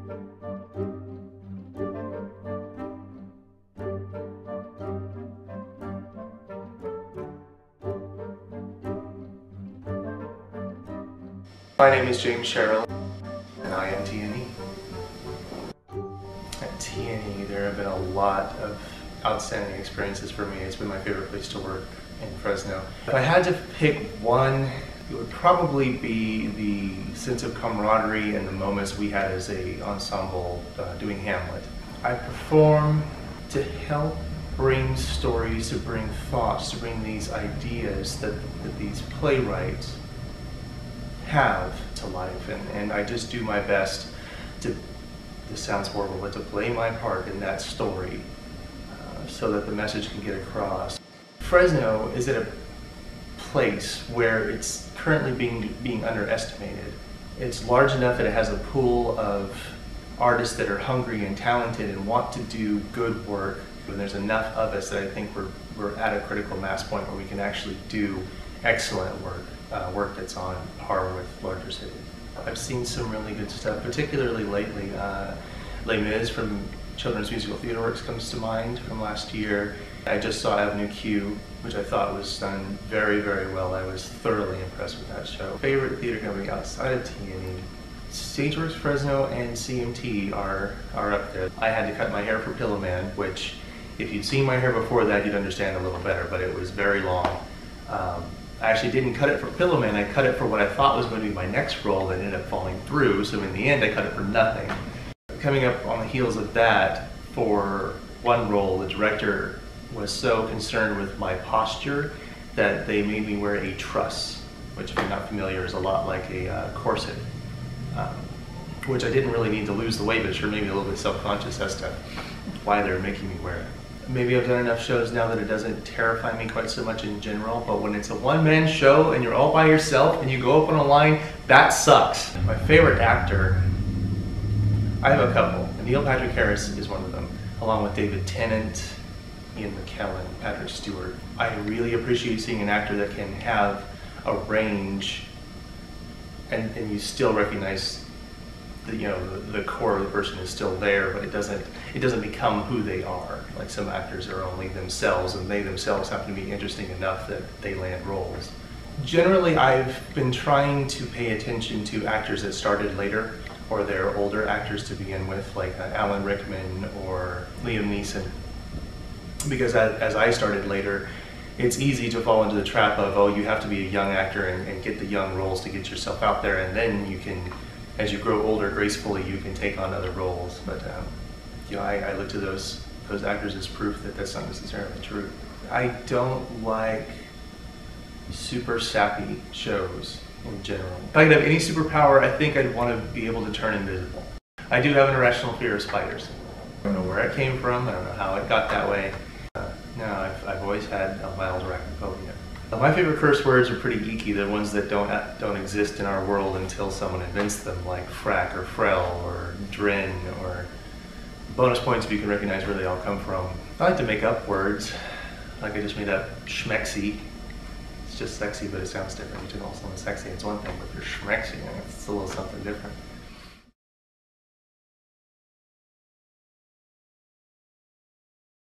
My name is James Sherrill, and I am TNE. At TNE, there have been a lot of outstanding experiences for me. It's been my favorite place to work in Fresno. If I had to pick one, it would probably be the sense of camaraderie and the moments we had as an ensemble doing Hamlet. I perform to help bring stories, to bring thoughts, to bring these ideas that these playwrights have to life, and I just do my best to, this sounds horrible, but to play my part in that story so that the message can get across. Fresno is at a place where it's currently being underestimated. It's large enough that it has a pool of artists that are hungry and talented and want to do good work, and there's enough of us that I think we're at a critical mass point where we can actually do excellent work. Work that's on par with larger cities. I've seen some really good stuff, particularly lately. Les Mis from Children's Musical Theater Works comes to mind from last year. I just saw Avenue Q, which I thought was done very, very well. I was thoroughly impressed with that show. Favorite theater company outside of TNE? Stageworks Fresno and CMT are up there. I had to cut my hair for Pillowman, which if you'd seen my hair before that, you'd understand a little better, but it was very long. I actually didn't cut it for Pillowman, I cut it for what I thought was going to be my next role that ended up falling through, so in the end I cut it for nothing. Coming up on the heels of that, for one role, the director was so concerned with my posture that they made me wear a truss, which if you're not familiar is a lot like a corset, which I didn't really need to lose the weight, but it sure made me a little bit self-conscious as to why they're making me wear it. Maybe I've done enough shows now that it doesn't terrify me quite so much in general, but when it's a one-man show and you're all by yourself and you go up on a line, that sucks. My favorite actor, I have a couple. Neil Patrick Harris is one of them, along with David Tennant, Ian McKellen, Patrick Stewart. I really appreciate seeing an actor that can have a range and you still recognize the core of the person is still there, but it doesn't become who they are. Like some actors are only themselves, and they themselves happen to be interesting enough that they land roles. Generally, I've been trying to pay attention to actors that started later, or they're older actors to begin with, like Alan Rickman or Liam Neeson. Because as I started later, it's easy to fall into the trap of, oh, you have to be a young actor and get the young roles to get yourself out there, and then you can, as you grow older gracefully, you can take on other roles. But I look to those actors as proof that that's not necessarily true. I don't like super sappy shows in general. If I could have any superpower, I think I'd want to be able to turn invisible. I do have an irrational fear of spiders. I don't know where it came from, I don't know how it got that way. No, I've always had a mild arachnophobia. My favorite curse words are pretty geeky. They're ones that don't exist in our world until someone invents them, like frack or frell or drin, or bonus points if you can recognize where they all come from. I like to make up words. Like I just made up schmexy. It's just sexy, but it sounds different. You can also sound sexy, it's one thing, but if you're schmexy, it's a little something different.